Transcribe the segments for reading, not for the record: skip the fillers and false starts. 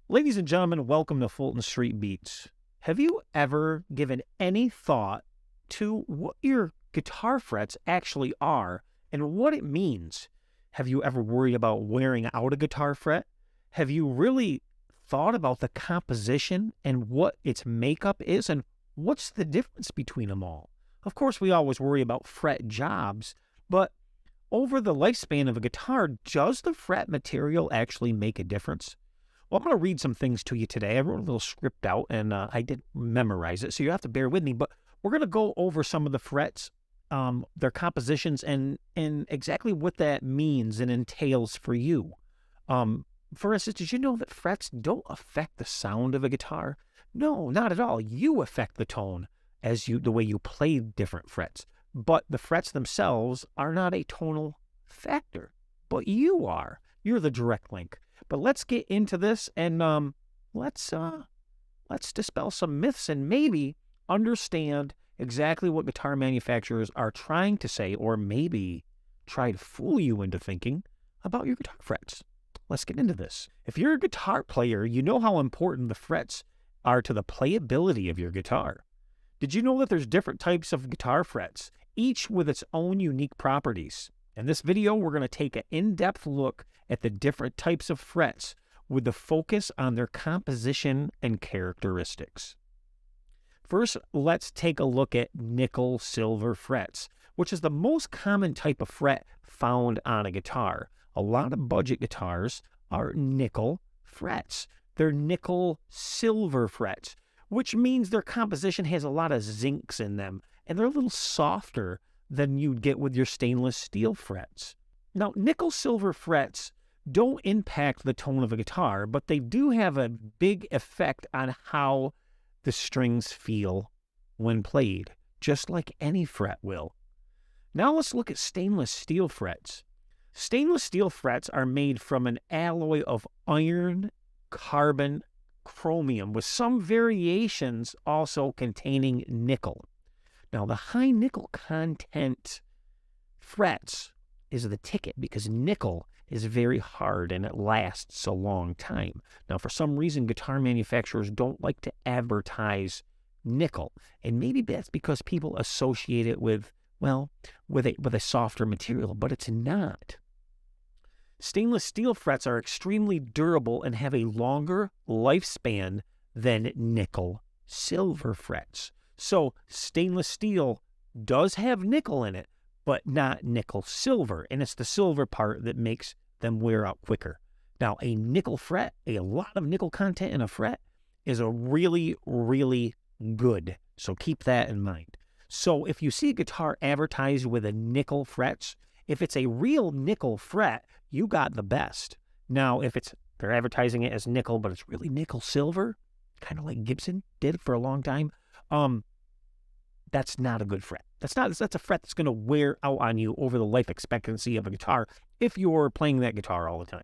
Ladies and gentlemen, welcome to Fulton Street Beats. Have you ever given any thought to what your guitar frets actually are and what it means? Have you ever worried about wearing out a guitar fret? Have you really thought about the composition and what its makeup is and what's the difference between them all? Of course, we always worry about fret jobs, but over the lifespan of a guitar, does the fret material actually make a difference? Well, I'm going to read some things to you today. I wrote a little script out, and I didn't memorize it, so you have to bear with me. But we're going to go over some of the frets, their compositions, and exactly what that means and entails for you. For instance, did you know that frets don't affect the sound of a guitar? No, not at all. You affect the tone the way you play different frets. But the frets themselves are not a tonal factor, but you are. You're the direct link. But let's get into this and let's dispel some myths and maybe understand exactly what guitar manufacturers are trying to say, or maybe try to fool you into thinking about your guitar frets. Let's get into this. If you're a guitar player, you know how important the frets are to the playability of your guitar. Did you know that there's different types of guitar frets, each with its own unique properties? In this video, we're going to take an in-depth look at the different types of frets with the focus on their composition and characteristics. First, let's take a look at nickel-silver frets, which is the most common type of fret found on a guitar. A lot of budget guitars are nickel frets. They're nickel-silver frets, which means their composition has a lot of zincs in them, and they're a little softer than you'd get with your stainless steel frets. Now, nickel-silver frets don't impact the tone of a guitar, but they do have a big effect on how the strings feel when played, just like any fret will. Now let's look at stainless steel frets. Stainless steel frets are made from an alloy of iron, carbon, chromium, with some variations also containing nickel. Now, the high nickel content frets is the ticket because nickel is very hard and it lasts a long time. Now, for some reason, guitar manufacturers don't like to advertise nickel, and maybe that's because people associate it with a softer material, but it's not. Stainless steel frets are extremely durable and have a longer lifespan than nickel silver frets. So stainless steel does have nickel in it, but not nickel silver, and it's the silver part that makes them wear out quicker. Now, a nickel fret, a lot of nickel content in a fret, is a really, really good. So keep that in mind. So if you see a guitar advertised with a nickel frets, if it's a real nickel fret, you got the best. Now, if they're advertising it as nickel, but it's really nickel silver, kind of like Gibson did for a long time, that's not a good fret. That's a fret that's going to wear out on you over the life expectancy of a guitar if you're playing that guitar all the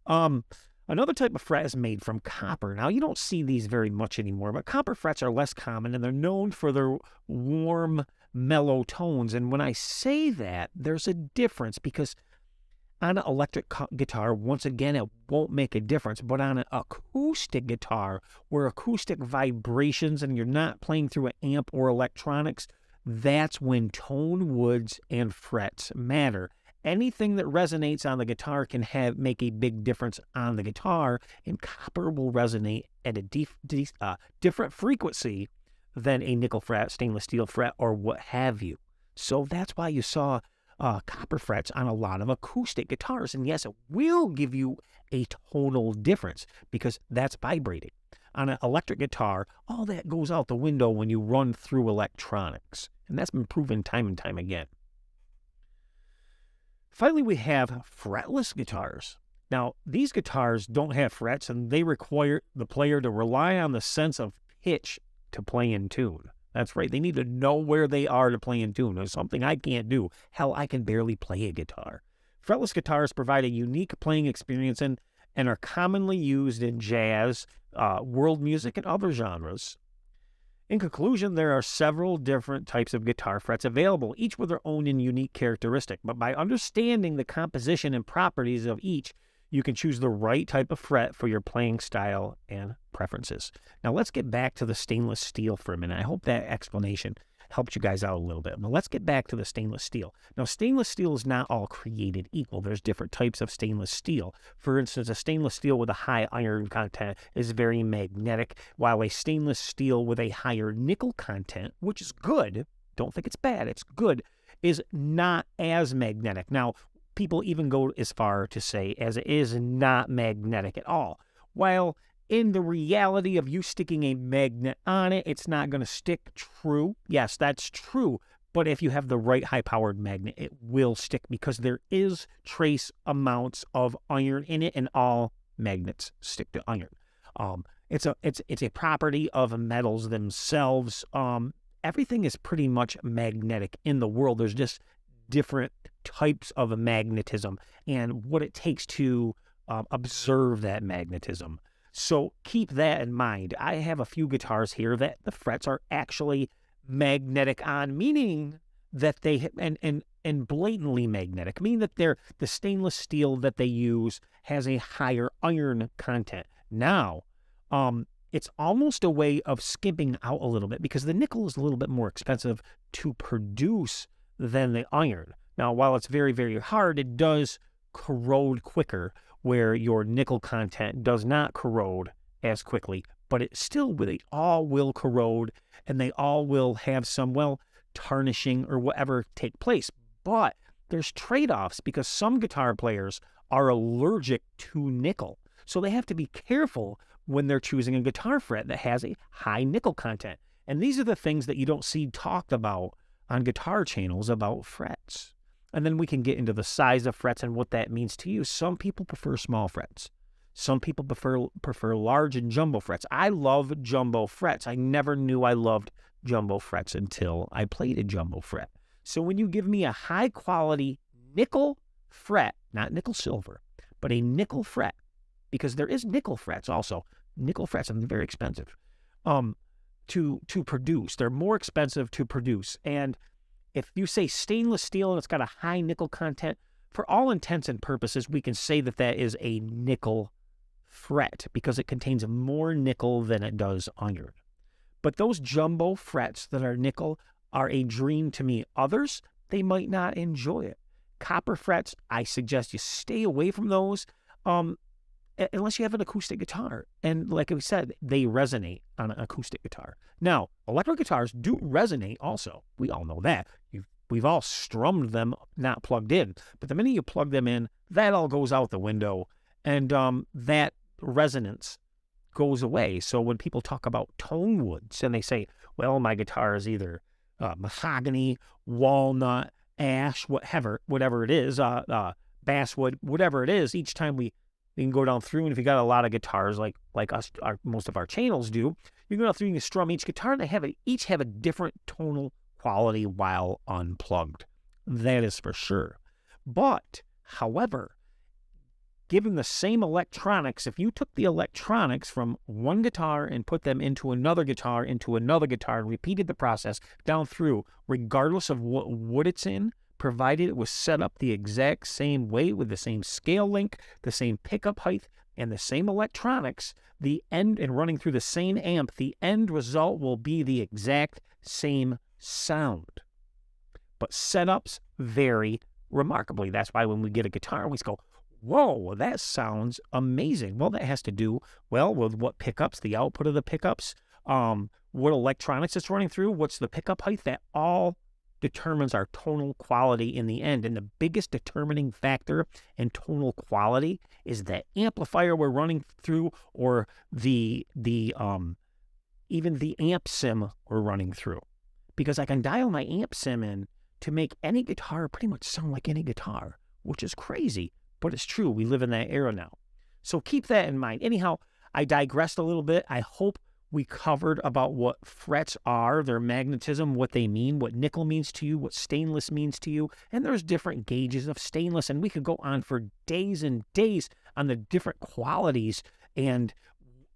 time. Another type of fret is made from copper. Now, you don't see these very much anymore, but copper frets are less common, and they're known for their warm, mellow tones. And when I say that, there's a difference because on an electric guitar, once again, it won't make a difference. But on an acoustic guitar, where acoustic vibrations and you're not playing through an amp or electronics, that's when tone, woods, and frets matter. Anything that resonates on the guitar can make a big difference on the guitar, and copper will resonate at a different frequency than a nickel fret, stainless steel fret, or what have you. So that's why you saw copper frets on a lot of acoustic guitars. And yes, it will give you a tonal difference because that's vibrating. On an electric guitar, all that goes out the window when you run through electronics. And that's been proven time and time again. Finally, we have fretless guitars. Now, these guitars don't have frets, and they require the player to rely on the sense of pitch to play in tune. That's right. They need to know where they are to play in tune. It's something I can't do. Hell, I can barely play a guitar. Fretless guitars provide a unique playing experience and are commonly used in jazz, world music, and other genres. In conclusion, there are several different types of guitar frets available, each with their own and unique characteristic. But by understanding the composition and properties of each, You can choose the right type of fret for your playing style and preferences. Now let's get back to the stainless steel for a minute. I hope that explanation helped you guys out a little bit. Now let's get back to the stainless steel. Now stainless steel is not all created equal. There's different types of stainless steel. For instance, a stainless steel with a high iron content is very magnetic, while a stainless steel with a higher nickel content, which is good, don't think it's bad, it's good, is not as magnetic. Now, people even go as far to say as it is not magnetic at all. While in the reality of you sticking a magnet on it, it's not going to stick. True. Yes, that's true. But if you have the right high-powered magnet, it will stick because there is trace amounts of iron in it, and all magnets stick to iron. It's a property of metals themselves. Everything is pretty much magnetic in the world. There's just different types of magnetism and what it takes to observe that magnetism. So keep that in mind. I have a few guitars here that the frets are actually magnetic on, meaning that they and blatantly magnetic, meaning that the stainless steel that they use has a higher iron content. Now, it's almost a way of skimping out a little bit because the nickel is a little bit more expensive to produce than the iron. Now, while it's very, very hard, it does corrode quicker, where your nickel content does not corrode as quickly, but it still, they all will corrode, and they all will have some, well, tarnishing or whatever take place. But there's trade-offs because some guitar players are allergic to nickel. So they have to be careful when they're choosing a guitar fret that has a high nickel content. And these are the things that you don't see talked about on guitar channels about frets. And then we can get into the size of frets and what that means to you. Some people prefer small frets. Some people prefer large and jumbo frets. I love jumbo frets. I never knew I loved jumbo frets until I played a jumbo fret. So when you give me a high quality nickel fret, not nickel silver, but a nickel fret, because there is nickel frets also. Nickel frets are very expensive to produce. They're more expensive to produce. And if you say stainless steel and it's got a high nickel content, for all intents and purposes, we can say that that is a nickel fret because it contains more nickel than it does iron. But those jumbo frets that are nickel are a dream to me. Others, they might not enjoy it. Copper frets, I suggest you stay away from those unless you have an acoustic guitar. And like we said, they resonate on an acoustic guitar. Now, electric guitars do resonate also. We all know that. We've all strummed them not plugged in. But the minute you plug them in, that all goes out the window. And that resonance goes away. So when people talk about tone woods and they say, well, my guitar is either mahogany, walnut, ash, whatever it is, basswood, whatever it is, each time we can go down through, and if you got a lot of guitars like us, most of our channels do, you go down through and you strum each guitar, and they each have a different tonal quality while unplugged. That is for sure. But, however, given the same electronics, if you took the electronics from one guitar and put them into another guitar, and repeated the process down through, regardless of what wood it's in, provided it was set up the exact same way with the same scale link, the same pickup height, and the same electronics, and running through the same amp, the end result will be the exact same sound. But setups vary remarkably. That's why when we get a guitar, we go, whoa, that sounds amazing. Well, that has to do, with what pickups, the output of the pickups, what electronics it's running through, what's the pickup height, that all determines our tonal quality in the end. And the biggest determining factor in tonal quality is the amplifier we're running through, or even the amp sim we're running through. Because I can dial my amp sim in to make any guitar pretty much sound like any guitar, which is crazy, but it's true. We live in that era now. So keep that in mind. Anyhow, I digressed a little bit. I hope we covered about what frets are, their magnetism, what they mean, what nickel means to you, what stainless means to you. And there's different gauges of stainless, and we could go on for days and days on the different qualities and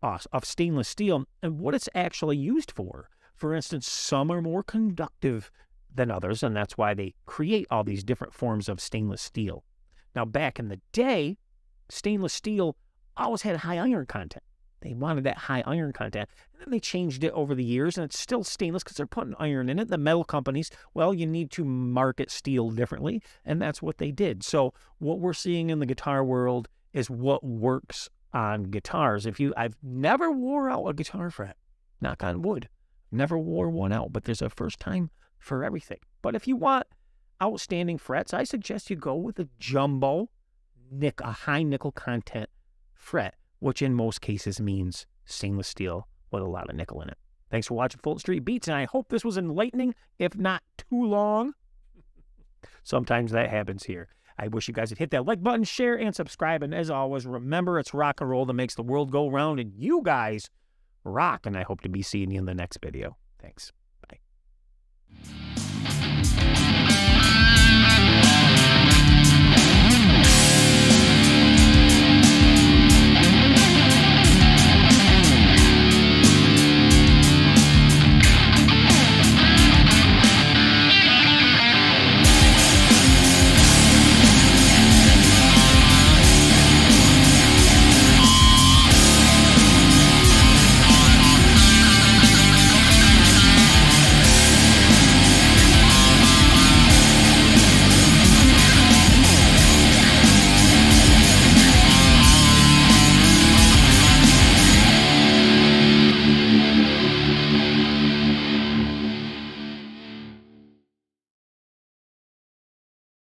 of stainless steel and what it's actually used for. For instance, some are more conductive than others, and that's why they create all these different forms of stainless steel. Now, back in the day, stainless steel always had high iron content. They wanted that high iron content. And then they changed it over the years, and it's still stainless because they're putting iron in it. The metal companies, well, you need to market steel differently, and that's what they did. So what we're seeing in the guitar world is what works on guitars. I've never wore out a guitar fret, knock on wood. Never wore one out, but there's a first time for everything. But if you want outstanding frets, I suggest you go with a jumbo a high nickel content fret, which in most cases means stainless steel with a lot of nickel in it. Thanks for watching Fulton Street Beats, and I hope this was enlightening, if not too long. Sometimes that happens here. I wish you guys would hit that like button, share, and subscribe. And as always, remember, it's rock and roll that makes the world go round, and you guys rock, and I hope to be seeing you in the next video. Thanks. Bye.